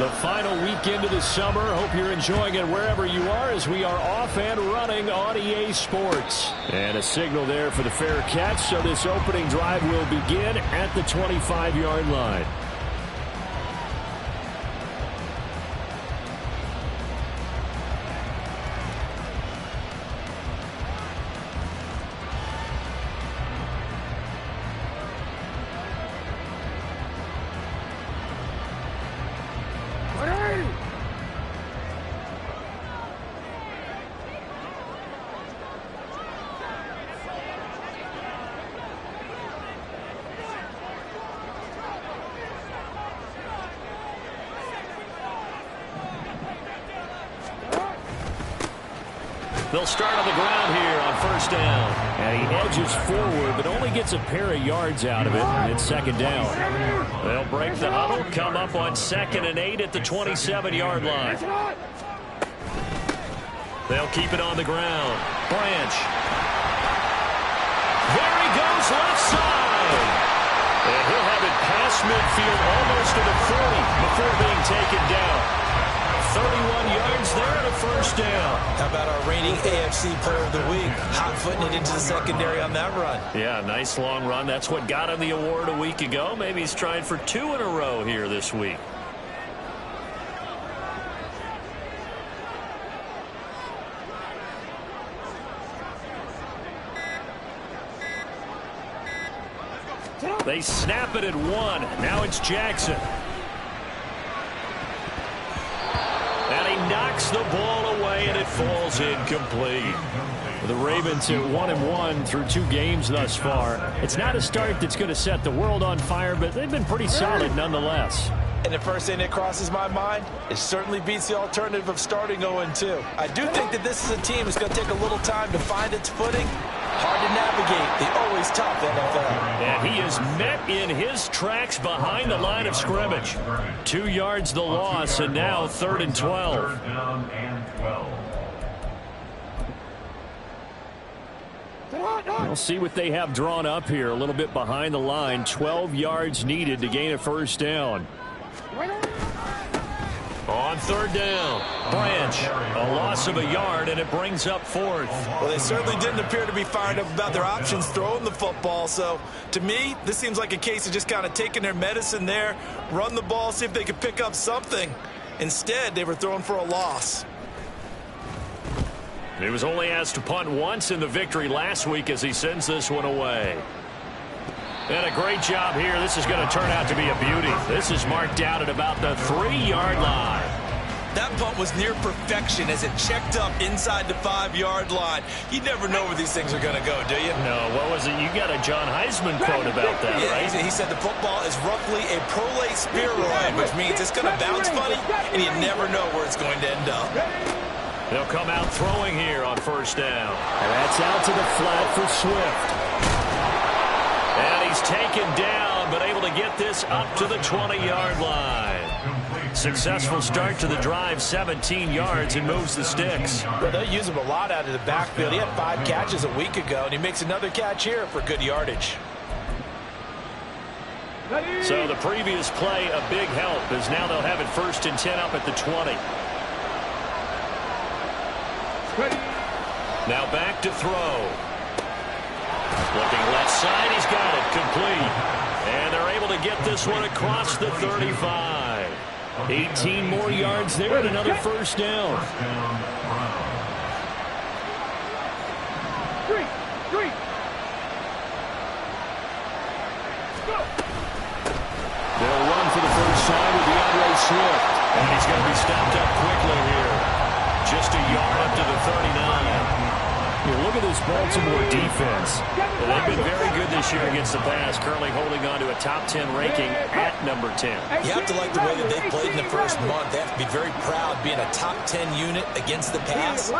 The final weekend of the summer. Hope you're enjoying it wherever you are as we are off and running on EA Sports. And a signal there for the fair catch, so this opening drive will begin at the 25-yard line. They'll start on the ground here on first down. And he edges forward, but only gets a pair of yards out of it. And it's second down. They'll break the huddle, come up on 2nd and 8 at the 27-yard line. They'll keep it on the ground. Branch. There he goes, left side. And he'll have it past midfield almost to the 40 before being taken down. 31 yards there and a first down. How about our reigning AFC Player of the Week? Hot-footing it into the secondary on that run. Yeah, nice long run. That's what got him the award a week ago. Maybe he's trying for 2 in a row here this week. They snap it at 1. Now it's Jackson. And he knocks the ball away, and it falls incomplete. The Ravens at 1-1 through 2 games thus far. It's not a start that's going to set the world on fire, but they've been pretty solid nonetheless. And the first thing that crosses my mind, it certainly beats the alternative of starting 0-2. I do think that this is a team that's going to take a little time to find its footing. Hard to navigate the always tough NFL. And he is met in his tracks behind the line of scrimmage. 2 yards the loss, and now 3rd and 12. We'll see what they have drawn up here. A little bit behind the line. 12 yards needed to gain a first down. On 3rd down, Branch, a loss of a yard, and it brings up 4th. Well, they certainly didn't appear to be fired up about their options throwing the football. So, to me, this seems like a case of just kind of taking their medicine there, run the ball, see if they could pick up something. Instead, they were throwing for a loss. He was only asked to punt once in the victory last week as he sends this one away. And a great job here. This is going to turn out to be a beauty. This is marked out at about the 3-yard line. That punt was near perfection as it checked up inside the 5-yard line. You never know where these things are going to go, do you? No. What was it? You got a John Heisman quote about that, right? He said the football is roughly a prolate spheroid, which means it's going to bounce funny, and you never know where it's going to end up. They'll come out throwing here on first down. And that's out to the flat for Swift. And he's taken down, but able to get this up to the 20-yard line. Successful start to the drive, 17 yards, and moves the sticks. Well, they use him a lot out of the backfield. He had 5 catches a week ago, and he makes another catch here for good yardage. So the previous play, a big help, as now they'll have it 1st and 10 up at the 20. Now back to throw. Looking left side, he's got it complete. And they're able to get this one across the 35. 18 more yards there and another first down. They'll run for the first time with DeAndre Swift. And he's going to be stopped up quickly here. Just a yard up to the 39. Look at this Baltimore defense. They've been very good this year against the pass, currently holding on to a top 10 ranking at number 10. You have to like the way that they played in the first month. They have to be very proud being a top 10 unit against the pass.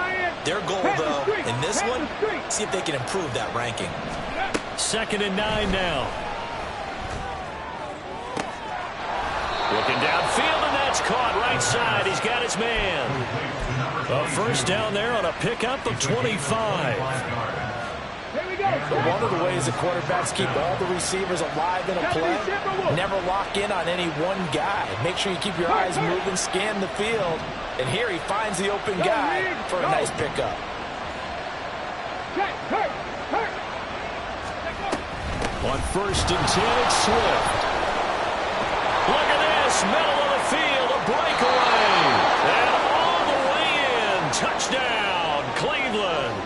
Their goal, though, in this one, see if they can improve that ranking. 2nd and 9 now. Looking downfield, and that's caught right side. He's got his man. A first down there on a pickup of 25. But one of the ways that quarterbacks keep all the receivers alive in a play, never lock in on any one guy. Make sure you keep your eyes moving, scan the field. And here he finds the open guy for a nice pickup. On 1st and 10, it's Swift. Look at this, middle of the field, a breakaway. And all the way in, touchdown, Cleveland.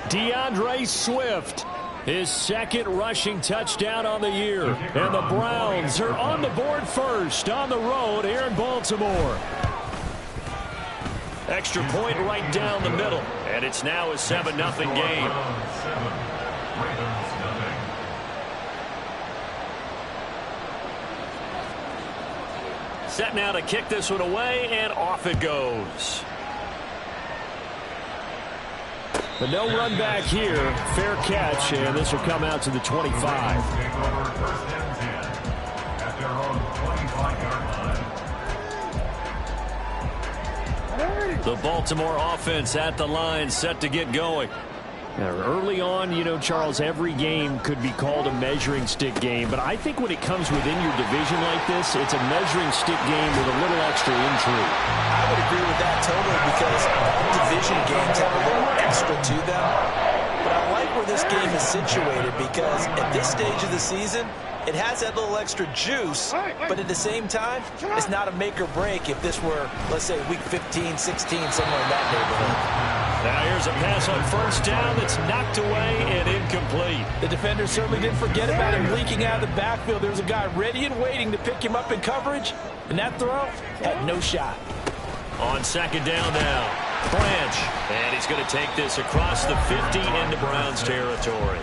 DeAndre Swift, his 2nd rushing touchdown on the year. And the Browns are on the board first on the road here in Baltimore. Extra point right down the middle. And it's now a 7-0 game. Set now to kick this one away, and off it goes. But no run back here. Fair catch, and this will come out to the 25. The Baltimore offense at the line, set to get going. Now, early on, you know, Charles, every game could be called a measuring stick game. But I think when it comes within your division like this, it's a measuring stick game with a little extra intrigue. I would agree with that totally because all division games have a little extra to them. But I like where this game is situated because at this stage of the season, it has that little extra juice, but at the same time, it's not a make or break if this were, let's say, week 15, 16, somewhere in that neighborhood. Now here's a pass on 1st down that's knocked away and incomplete. The defender certainly didn't forget about him leaking out of the backfield. There was a guy ready and waiting to pick him up in coverage, and that throw had no shot. On 2nd down now, Branch, and he's going to take this across the 50 into Browns territory.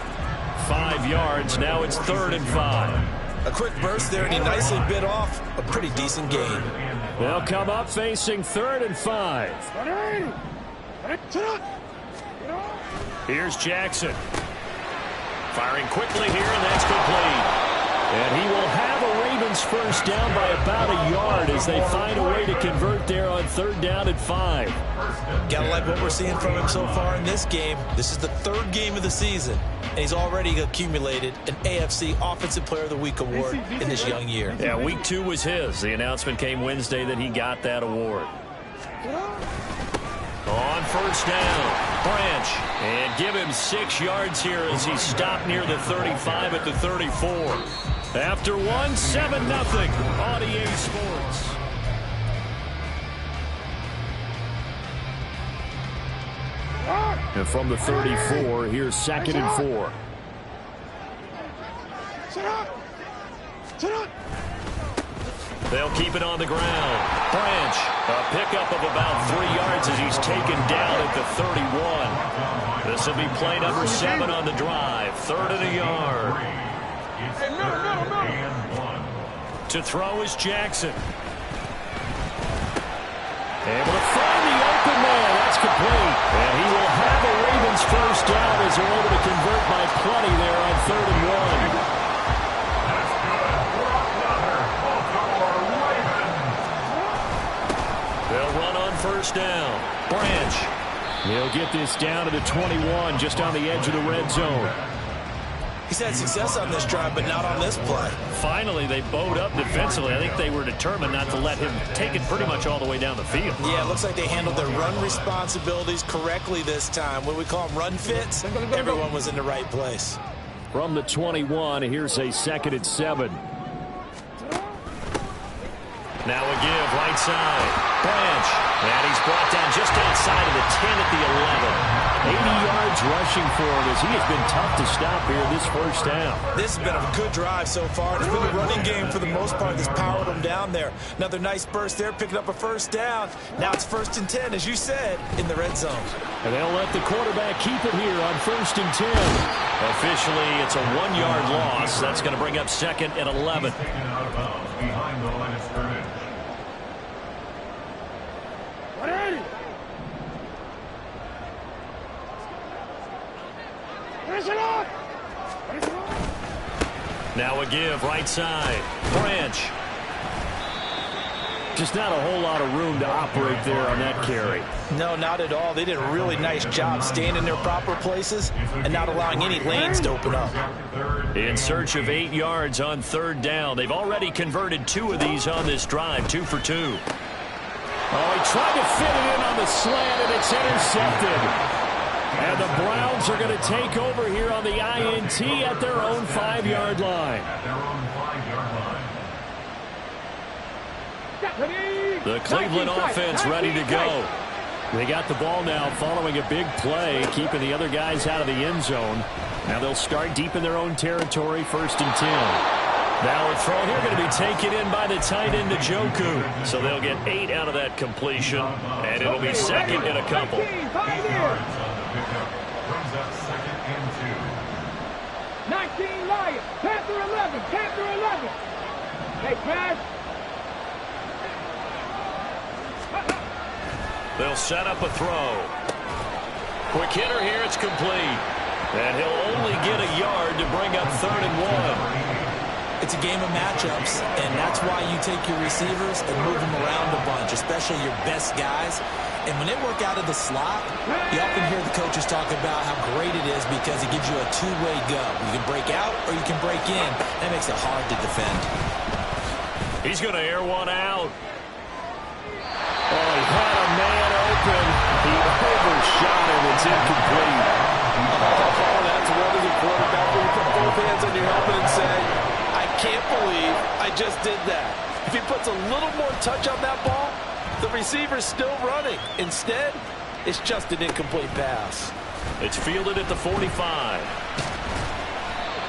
5 yards, now it's 3rd and 5. A quick burst there, and he nicely bit off a pretty decent gain. They'll come up facing 3rd and 5. Here's Jackson. Firing quickly here, and that's complete. And he will have a Ravens 1st down by about a yard as they find a way to convert there on 3rd down and 5. Gotta like what we're seeing from him so far in this game. This is the 3rd game of the season, and he's already accumulated an AFC Offensive Player of the Week award in this young year. Yeah, week 2 was his. The announcement came Wednesday that he got that award. On 1st down, Branch, and give him 6 yards here as he stopped near the 35 at the 34. After 1, 7-0 on EA Sports. And from the 34, here's 2nd and 4. They'll keep it on the ground. Branch, a pickup of about 3 yards as he's taken down at the 31. This will be play number 7 on the drive. 3rd and a yard. To throw is Jackson. Able to find the open man. That's complete. And he will have a Ravens 1st down as they're able to convert by plenty there on 3rd and 1. They'll run on 1st down. Branch. He'll get this down to the 21, just on the edge of the red zone. He's had success on this drive, but not on this play. Finally, they bowed up defensively. I think they were determined not to let him take it pretty much all the way down the field. Yeah, it looks like they handled their run responsibilities correctly this time. What we call them run fits, everyone was in the right place. From the 21, here's a 2nd and 7. Now a give, right side. Branch, and he's brought down just outside of the 10 at the 11. 80 yards rushing for him as he has been tough to stop here this 1st down. This has been a good drive so far. It's been a running game for the most part that's powered him down there. Another nice burst there, picking up a 1st down. Now it's 1st and 10, as you said, in the red zone. And they'll let the quarterback keep it here on 1st and 10. Officially, it's a 1-yard loss. That's going to bring up 2nd and 11. Behind the line of scrimmage. Now a give, right side. Branch. Just not a whole lot of room to operate there on that carry. No, not at all. They did a really nice job staying in their proper places and not allowing any lanes to open up. In search of 8 yards on 3rd down. They've already converted 2 of these on this drive, 2 for 2. Oh, he tried to fit it in on the slant, and it's intercepted. And the Browns are going to take over here on the INT at their own 5-yard line. The Cleveland offense ready to go. They got the ball now following a big play, keeping the other guys out of the end zone. Now they'll start deep in their own territory, 1st and 10. Now a throw here going to be taken in by the tight end, Njoku. So they'll get 8 out of that completion, and it'll be 2nd and a couple. 19 Lions, Panther 11, Panther 11. Hey, pass. They'll set up a throw. Quick hitter here, it's complete. And he'll only get a yard to bring up 3rd and 1. It's a game of matchups, and that's why you take your receivers and move them around a bunch, especially your best guys. And when they work out of the slot, you often hear the coaches talk about how great it is because it gives you a two-way go. You can break out or you can break in. That makes it hard to defend. He's going to air one out. Oh, he had a man open. He overshot him. It's incomplete. Oh, that's one as a quarterback when you put both hands on your helmet and say, I can't believe I just did that. If he puts a little more touch on that ball, the receiver's still running. Instead, it's just an incomplete pass. It's fielded at the 45.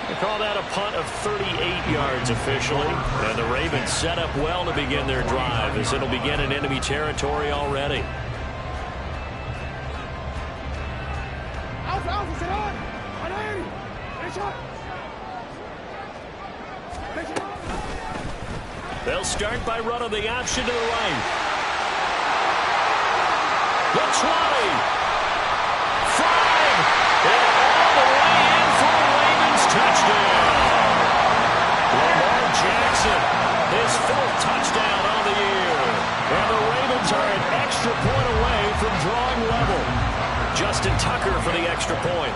They call that a punt of 38 yards officially. And the Ravens set up well to begin their drive as it'll begin in enemy territory already. They'll start by running the option to the right. The 20. 5. And all the way in for a Ravens touchdown. Lamar Jackson, his 4th touchdown on the year. And the Ravens are an extra point away from drawing level. Justin Tucker for the extra point.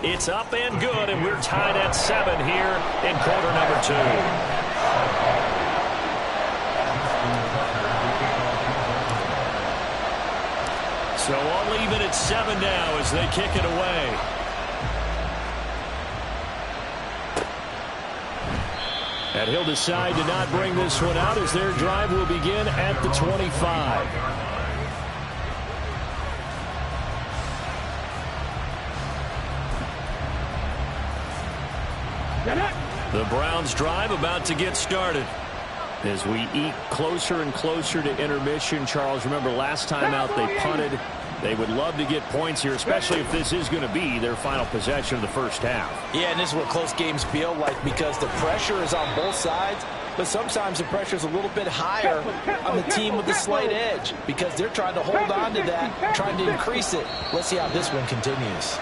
It's up and good, and we're tied at 7 here in quarter number 2. So I'll leave it at 7 now as they kick it away. And he'll decide to not bring this one out as their drive will begin at the 25. The Browns drive about to get started. As we eke closer and closer to intermission, Charles, remember last time out they punted. They would love to get points here, especially if this is going to be their final possession of the first half. Yeah, and this is what close games feel like because the pressure is on both sides, but sometimes the pressure is a little bit higher on the team with the slight edge because they're trying to hold on to that, trying to increase it. Let's see how this one continues.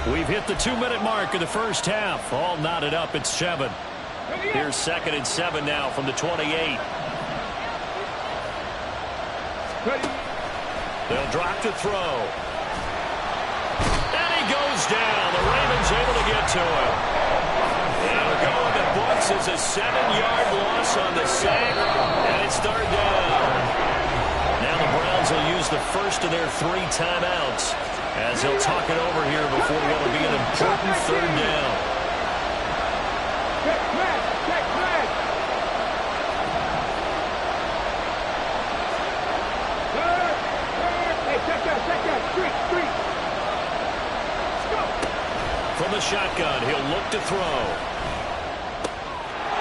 We've hit the 2-minute mark of the first half. All knotted up at 7. Here's 2nd and 7 now from the 28. They'll drop to throw. And he goes down. The Ravens able to get to him. And we're going to books as a 7-yard loss on the sack. And it's 3rd down. Now the Browns will use the first of their 3 timeouts as they'll talk it over here before what will be an important 3rd down. From the shotgun, he'll look to throw.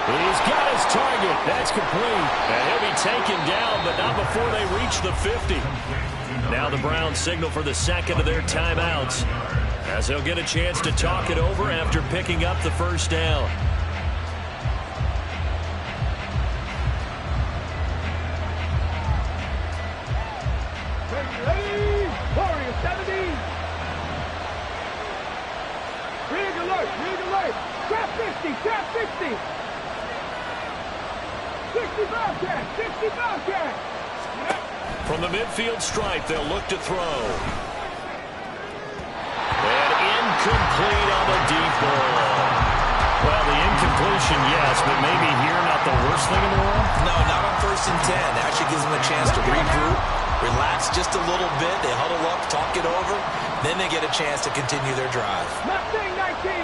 He's got his target. That's complete. And he'll be taken down, but not before they reach the 50. Now the Browns signal for the 2nd of their timeouts as they'll get a chance to talk it over after picking up the first down. Warriors 70. Big Push, lead the leg. Trap 50, trap 60. 60 Bobcat, 60 Bobcat. From the midfield stripe, they'll look to throw. And incomplete on the deep ball. Well, the incompletion, yes, but maybe here not the worst thing in the world? No, not on 1st and 10. Actually gives them a chance to regroup, relax just a little bit. They huddle up, talk it over. Then they get a chance to continue their drive. Mustang 19.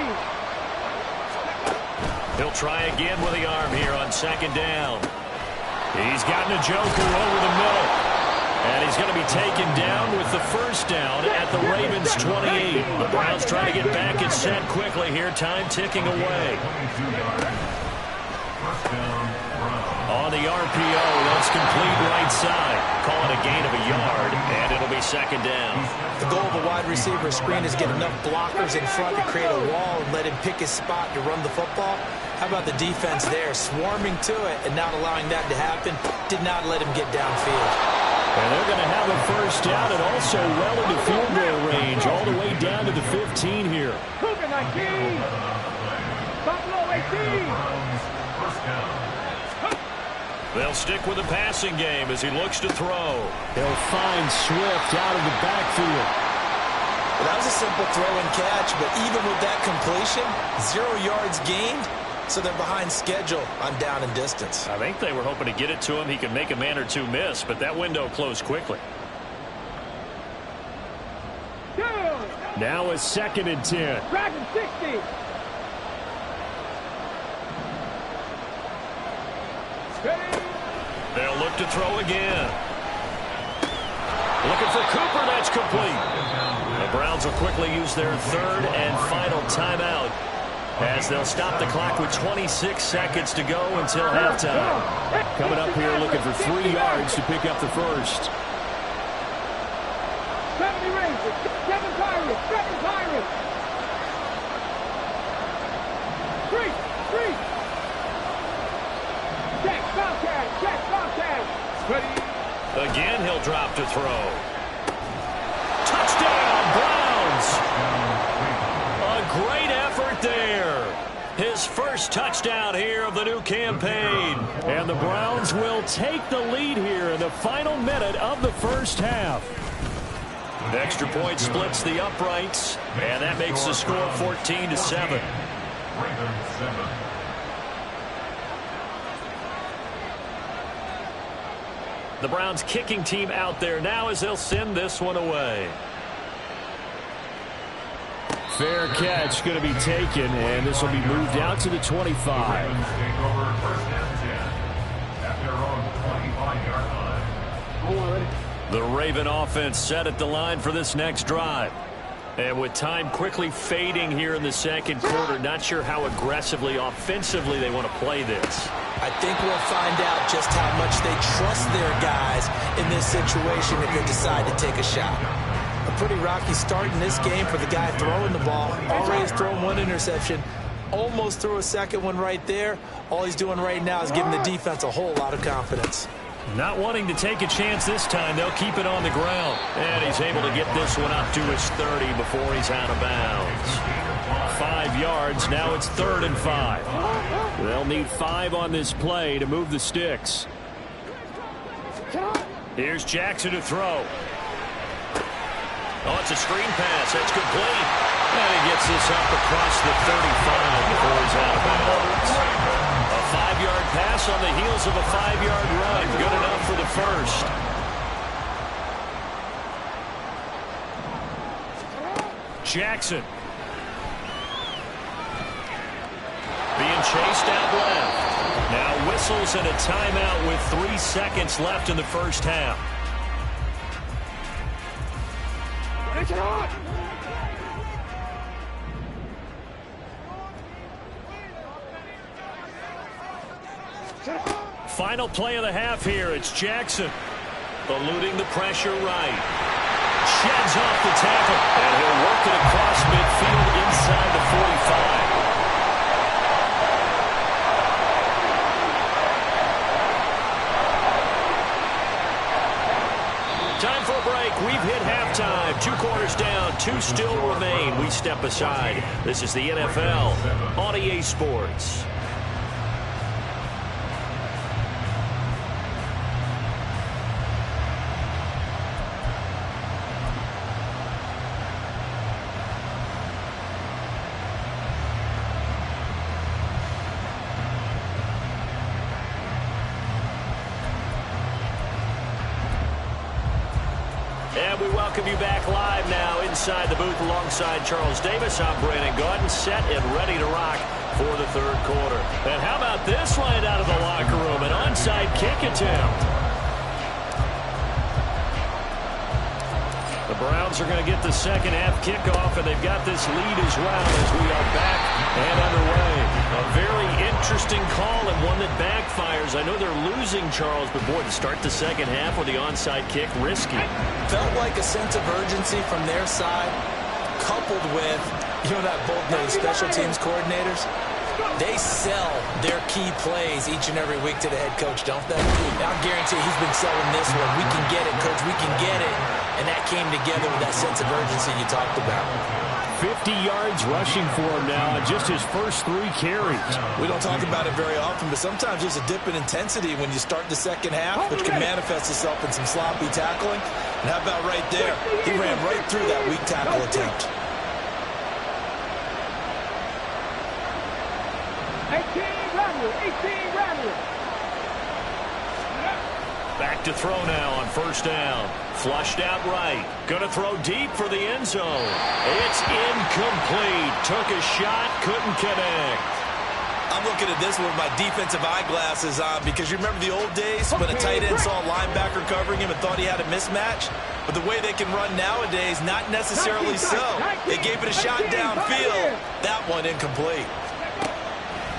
He'll try again with the arm here on 2nd down. He's gotten a joker over the middle. And he's going to be taken down with the 1st down at the Ravens' 28. The Browns trying to get back and set quickly here. Time ticking away. On the RPO, that's complete right side. Call it a gain of a yard, and it'll be 2nd down. The goal of a wide receiver screen is get enough blockers in front to create a wall and let him pick his spot to run the football. How about the defense there, swarming to it and not allowing that to happen? Did not let him get downfield. And they're going to have a 1st down and also well into field goal range, all the way down to the 15 here. Cougar 19. Buffalo 18. They'll stick with the passing game as he looks to throw. He'll find Swift out of the backfield. Well, that was a simple throw and catch, but even with that completion, 0 yards gained. So they're behind schedule on down and distance. I think they were hoping to get it to him. He could make a man or two miss, but that window closed quickly. Now a 2nd and 10. Dragon 60. They'll look to throw again. Looking for Cooper. That's complete. The Browns will quickly use their 3rd and final timeout, as they'll stop the clock with 26 seconds to go until halftime. Coming up here looking for 3 yards to pick up the 1st. 70 Rangers, 7 Pirates, 7 Pirates. 3. Check, Bobcat, Ready. Again, he'll drop to throw. Touchdown, Browns! A great effort there. His 1st touchdown here of the new campaign. And the Browns will take the lead here in the final minute of the 1st half. The extra point splits the uprights, and that makes the score 14-7. The Browns kicking team out there now as they'll send this one away. Fair catch going to be taken, and this will be moved out to the 25. The Raven offense set at the line for this next drive. And with time quickly fading here in the 2nd quarter, not sure how aggressively, offensively they want to play this. I think we'll find out just how much they trust their guys in this situation if they decide to take a shot. A pretty rocky start in this game for the guy throwing the ball. Already has thrown 1 interception. Almost threw a 2nd one right there. All he's doing right now is giving the defense a whole lot of confidence. Not wanting to take a chance this time, they'll keep it on the ground. And he's able to get this one up to his 30 before he's out of bounds. 5 yards, now it's 3rd and 5. They'll need 5 on this play to move the sticks. Here's Jackson to throw. Oh, it's a screen pass. That's complete. And he gets this up across the 35 before he's out of bounds. A 5-yard pass on the heels of a 5-yard run. Good enough for the 1st. Jackson. Being chased out left. Now whistles and a timeout with 3 seconds left in the 1st half. Final play of the half here. It's Jackson. Eluding the pressure right. Sheds off the tackle. And he'll work it across midfield inside the 45. Time for a break. We've hit halftime. 2 quarters first down. 2 still remain. We step aside. This is the NFL on EA Sports. And we welcome you back live now inside the booth alongside Charles Davis. I'm Brandon Gaudin, set and ready to rock for the third quarter. And how about this line out of the locker room? An onside kick attempt. The Browns are going to get the second half kickoff, and they've got this lead as well as we are back and underway. A very interesting call and one that backfires. I know they're losing, Charles, but boy, to start the second half with the onside kick, risky. Felt like a sense of urgency from their side, coupled with, that both knows special teams coordinators. They sell their key plays each and every week to the head coach, don't they? Now, I guarantee he's been selling this one. We can get it, coach. We can get it. And that came together with that sense of urgency you talked about. 50 yards rushing for him now on just his first 3 carries. We don't talk about it very often, but sometimes there's a dip in intensity when you start the second half, which can manifest itself in some sloppy tackling. And how about right there? He ran right through that weak tackle attempt. 18 Brenner. Back to throw now on first down. Flushed out right. Going to throw deep for the end zone. It's incomplete. Took a shot, couldn't connect. I'm looking at this one with my defensive eyeglasses on because you remember the old days when a tight end saw a linebacker covering him and thought he had a mismatch? But the way they can run nowadays, not necessarily so. They gave it a shot downfield. That one incomplete.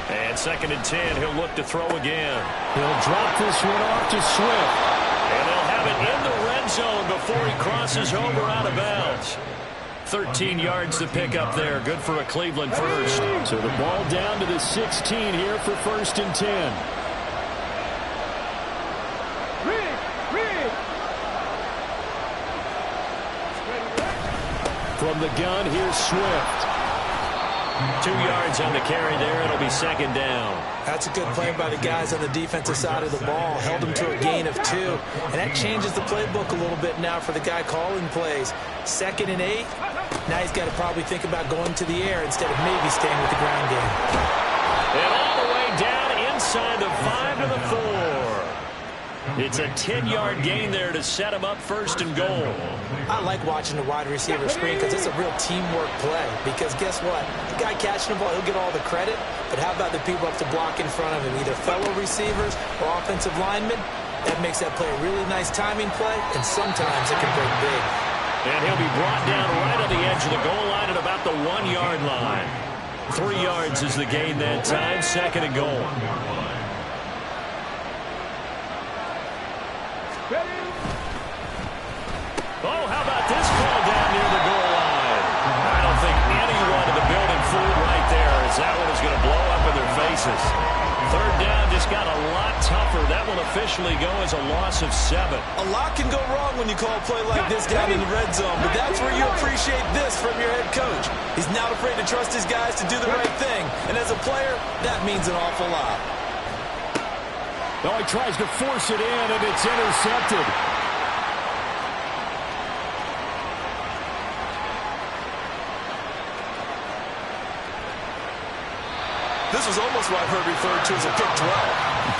And 2nd and 10, he'll look to throw again. He'll drop this one off to Swift. And they'll have it in the red zone before he crosses over out of bounds. 13 yards to pick up there. Good for a Cleveland first. So the ball down to the 16 here for 1st and 10. From the gun, here's Swift. 2 yards on the carry there. It'll be 2nd down. That's a good play by the guys on the defensive side of the ball. Held them to a gain of 2. And that changes the playbook a little bit now for the guy calling plays. 2nd and 8. Now he's got to probably think about going to the air instead of maybe staying with the ground game. And all the way down inside the 5 to the 4. It's a 10-yard gain there to set him up 1st and goal. I like watching the wide receiver screen because it's a real teamwork play. Because guess what? The guy catching the ball, he'll get all the credit. But how about the people up to block in front of him, either fellow receivers or offensive linemen? That makes that play a really nice timing play, and sometimes it can break big. And he'll be brought down right on the edge of the goal line at about the 1-yard line. 3 yards is the gain that time, 2nd and goal. Oh, how about this call down near the goal line? I don't think anyone in the building fooled right there, as that one is going to blow up in their faces. 3rd down just got a lot tougher. That will officially go as a loss of 7. A lot can go wrong when you call a play like this down in the red zone, but that's where you appreciate this from your head coach. He's not afraid to trust his guys to do the right thing, and as a player, that means an awful lot. Oh, he tries to force it in, and it's intercepted. This was almost what I've heard referred to as a pick 12.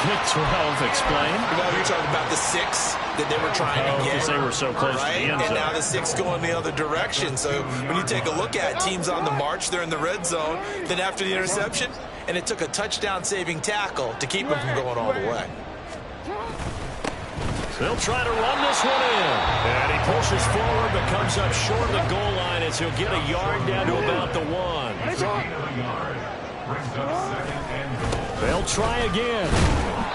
Pick 12, explain. You're talking about the 6 that they were trying to get. Because they were so close to the end zone. And now the 6 going the other direction. So when you take a look at teams on the march, they're in the red zone. Then after the interception, and it took a touchdown-saving tackle to keep them from going all the way. They'll try to run this one in. And he pushes forward, but comes up short of the goal line as he'll get a yard down to about the 1. They'll try again.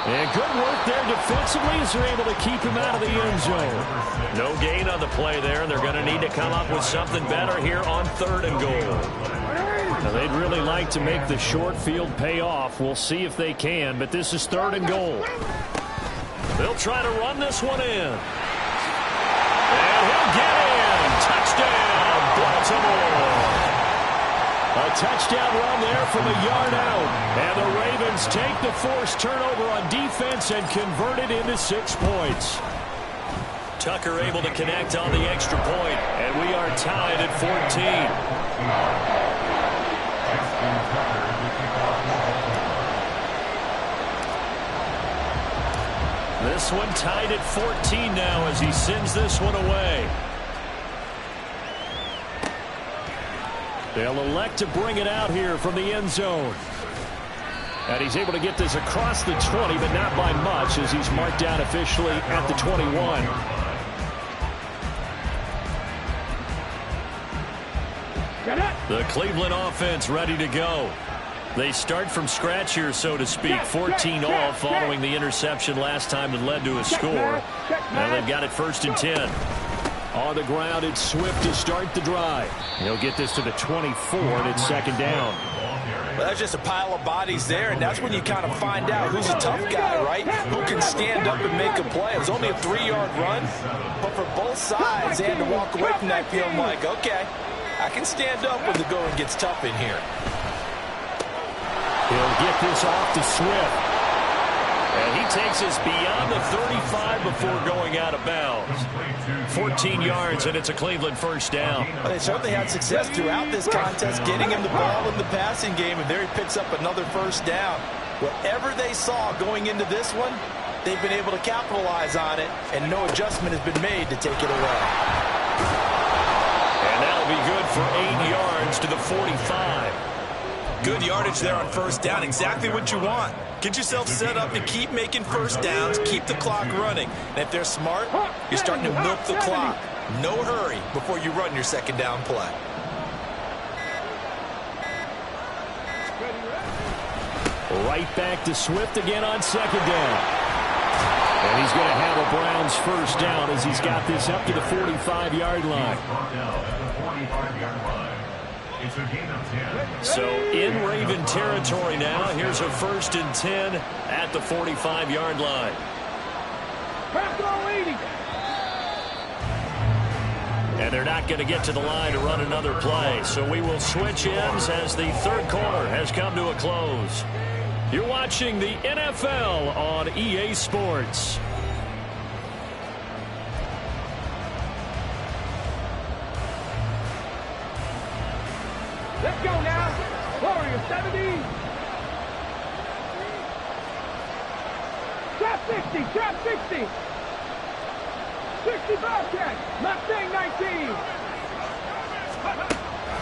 And good work there defensively as they're able to keep him out of the end zone. No gain on the play there, and they're going to need to come up with something better here on 3rd and goal. Now, they'd really like to make the short field pay off. We'll see if they can, but this is 3rd and goal. They'll try to run this one in. And he'll get in. Touchdown. Baltimore. A touchdown run there from a yard out. And the Ravens take the forced turnover on defense and convert it into 6 points. Tucker able to connect on the extra point, and we are tied at 14. This one tied at 14 now as he sends this one away. They'll elect to bring it out here from the end zone. And he's able to get this across the 20, but not by much as he's marked down officially at the 21. The Cleveland offense ready to go. They start from scratch here, so to speak. 14 all following the interception last time that led to a score. Now they've got it 1st and 10. On the ground, it's Swift to start the drive. He'll get this to the 24, and it's 2nd down. Well, that's just a pile of bodies there, and that's when you kind of find out who's a tough guy, right? Who can stand up and make a play. It was only a 3-yard run, but for both sides, they had to walk away from that field like, okay, I can stand up when the going gets tough in here. He'll get this off to Swift. And he takes us beyond the 35 before going out of bounds. 14 yards, and it's a Cleveland 1st down. Well, they certainly had success throughout this contest, getting him the ball in the passing game, and there he picks up another 1st down. Whatever they saw going into this one, they've been able to capitalize on it, and no adjustment has been made to take it away. And that'll be good for 8 yards to the 45. Good yardage there on 1st down. Exactly what you want. Get yourself set up to keep making 1st downs, keep the clock running. And if they're smart, you're starting to milk the clock. No hurry before you run your 2nd down play. Right back to Swift again on 2nd down. And he's going to have a Browns 1st down as he's got this up to the 45-yard line. So in Raven territory now. Here's a 1st and 10 at the 45-yard line. And they're not going to get to the line to run another play. So we will switch ends as the 3rd quarter has come to a close. You're watching the NFL on EA Sports. Let's go now. Warriors 70. Trap 60. Trap 60. 60 Bobcat. Mustang 19.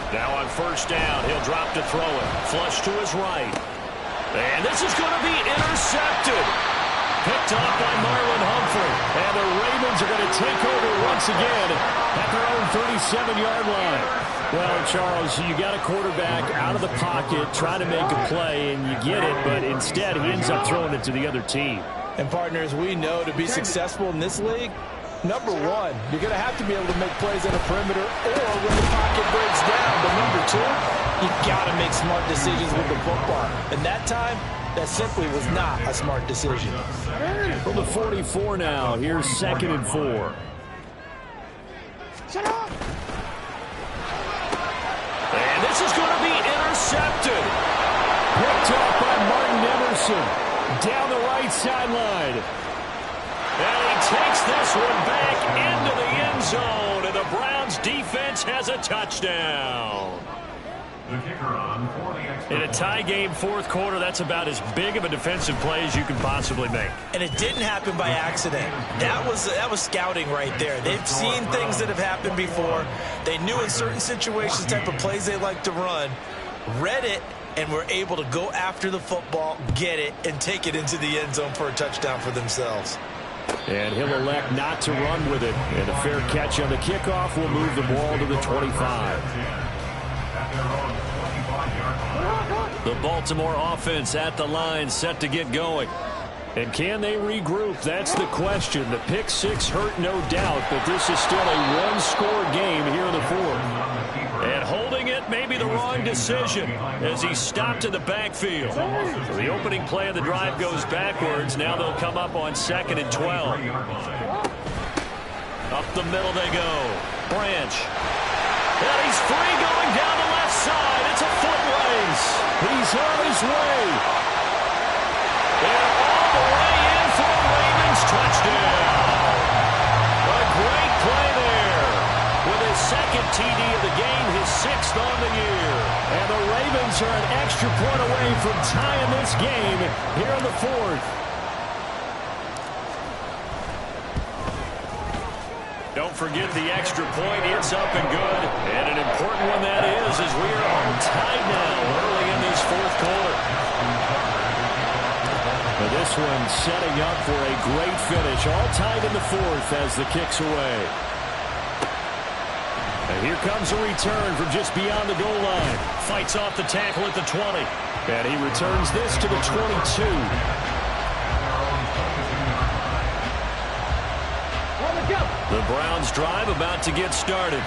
Now on 1st down, he'll drop to throw it. Flush to his right. And this is going to be intercepted. Picked off by Marlon Humphrey. And the Ravens are going to take over once again at their own 37-yard line. Well, Charles, you got a quarterback out of the pocket trying to make a play, and you get it, but instead he ends up throwing it to the other team. And partners, we know to be successful in this league, number one, you're going to have to be able to make plays on the perimeter or when the pocket breaks down. But number two, you got to make smart decisions with the football. And that time, that simply was not a smart decision. From the 44 now, here's 2nd and 4. Shut up. And this is going to be intercepted. Picked off by Martin Emerson down the right sideline. And he takes this one back into the end zone, and the Browns defense has a touchdown. The kicker on for the extra. In a tie game 4th quarter, that's about as big of a defensive play as you can possibly make. And it didn't happen by accident. That was scouting right there. They've seen things that have happened before. They knew in certain situations type of plays they like to run, read it, and were able to go after the football, get it, and take it into the end zone for a touchdown for themselves. And he'll elect not to run with it. And a fair catch on the kickoff will move the ball to the 25. The Baltimore offense at the line, set to get going. And can they regroup? That's the question. The pick 6 hurt, no doubt, but this is still a one-score game here in the 4th. And holding it may be the wrong decision as he stopped in the backfield. So the opening play of the drive goes backwards. Now they'll come up on 2nd and 12. Up the middle they go. Branch. And he's free going down the left side. It's a foot race. He's on his way. And all the way in for a Ravens touchdown. A great play there. With his second TD of the game, his 6th on the year. And the Ravens are an extra point away from tying this game here in the 4th. Don't forget the extra point. It's up and good. And an important one that is, as we are all tied now early in this 4th quarter. But this one setting up for a great finish. All tied in the 4th as the kick's away. And here comes a return from just beyond the goal line. Fights off the tackle at the 20. And he returns this to the 22. The Browns drive about to get started.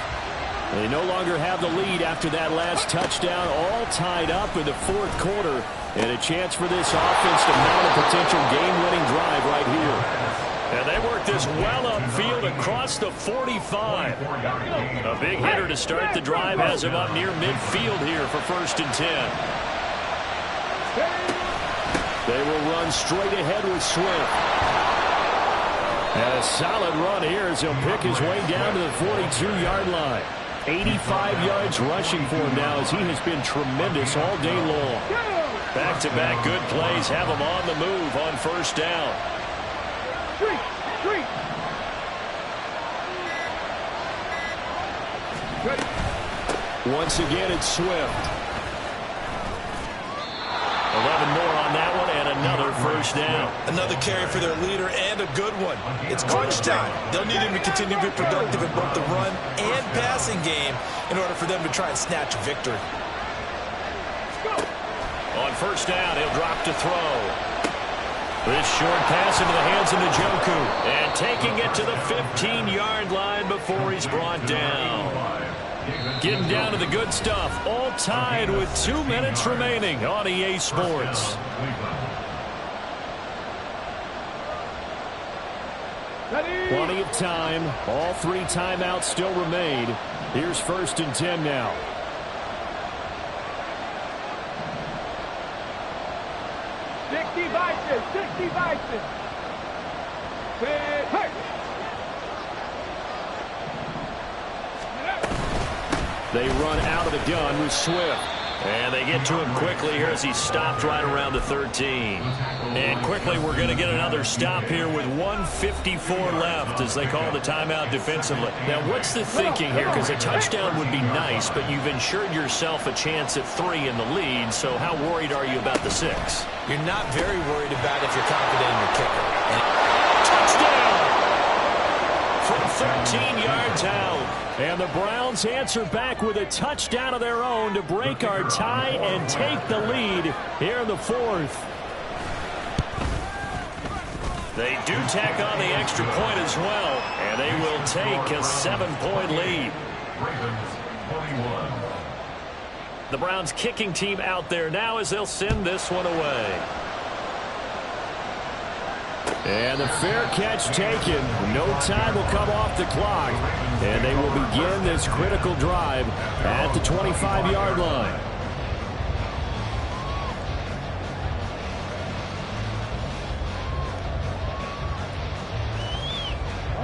They no longer have the lead after that last touchdown, all tied up in the 4th quarter. And a chance for this offense to mount a potential game-winning drive right here. And they work this well upfield across the 45. A big hitter to start the drive has him up near midfield here for 1st and 10. They will run straight ahead with Swift. And a solid run here as he'll pick his way down to the 42-yard line. 85 yards rushing for him now as he has been tremendous all day long. Back-to-back good plays have him on the move on 1st down. Once again, it's Swift. 11 more on that one and another 1st down. Another carry for their leader and a good one. It's crunch time. They'll need him to continue to be productive in both the run and passing game in order for them to try and snatch a victory. On 1st down, he'll drop to throw. This short pass into the hands of Njoku. And taking it to the 15-yard line before he's brought down. Getting down to the good stuff. All tied with 2 minutes remaining on EA Sports. Plenty of time. All 3 timeouts still remain. Here's 1st and 10 now. They run out of the gun with Swift. And they get to him quickly here as he's stopped right around the 13. And quickly we're going to get another stop here with 1:54 left as they call the timeout defensively. Now what's the thinking here? Because a touchdown would be nice, but you've ensured yourself a chance at 3 in the lead. So how worried are you about the 6? You're not very worried about it if you're confident in your kicker. Touchdown! From 13 yards out. And the Browns answer back with a touchdown of their own to break our tie and take the lead here in the 4th. They do tack on the extra point as well, and they will take a 7-point lead. The Browns kicking team out there now as they'll send this one away. And the fair catch taken. No time will come off the clock. And they will begin this critical drive at the 25-yard line.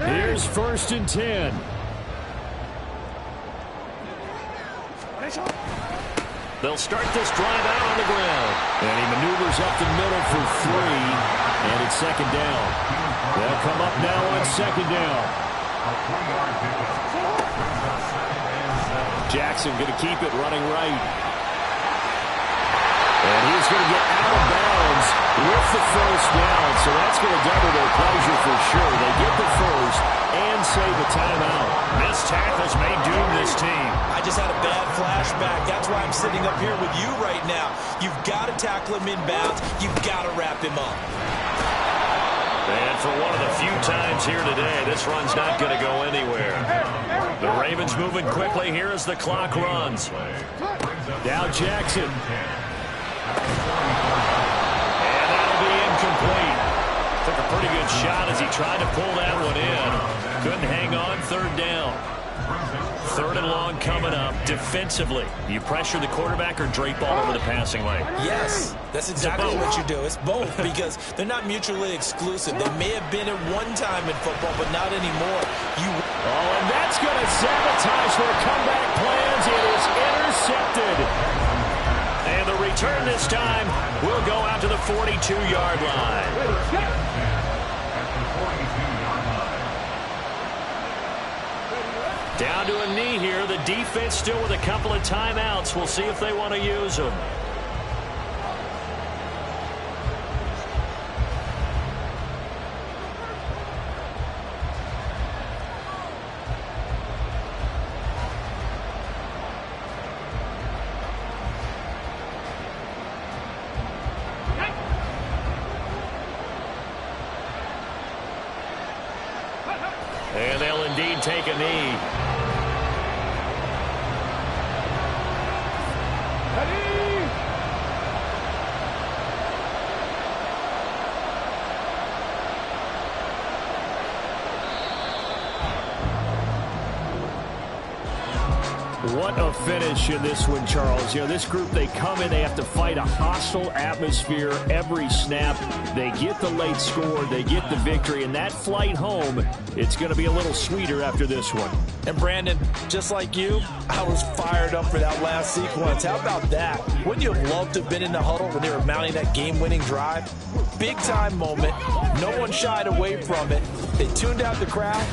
Here's 1st and 10. They'll start this drive out on the ground. And he maneuvers up the middle for 3. And it's 2nd down. They'll come up now on 2nd down. Jackson going to keep it running right. And he's going to get out of bounds with the 1st down. So that's going to double their pleasure for sure. They get the 1st and save a timeout. Missed tackles may doom this team. I just had a bad flashback. That's why I'm sitting up here with you right now. You've got to tackle him inbounds. You've got to wrap him up. And for one of the few times here today, this run's not going to go anywhere. The Ravens moving quickly here as the clock runs. Now Jackson. And that'll be incomplete. Took a pretty good shot as he tried to pull that one in. Couldn't hang on 3rd down. Third and long coming up. Defensively, you pressure the quarterback or drape all over the passing lane? Yes, that's exactly what you do. It's both because they're not mutually exclusive. They may have been at one time in football, but not anymore. And that's going to sabotage their comeback plans. It is intercepted. And the return this time will go out to the 42-yard line. Down to a knee here. The defense still with a couple of timeouts. We'll see if they want to use them. And they'll indeed take a knee. What a finish in this one, Charles. You know, this group, they come in, they have to fight a hostile atmosphere every snap. They get the late score, they get the victory, and that flight home, it's going to be a little sweeter after this one. And Brandon, just like you, I was fired up for that last sequence. How about that? Wouldn't you have loved to have been in the huddle when they were mounting that game-winning drive? Big-time moment. No one shied away from it. They tuned out the crowd.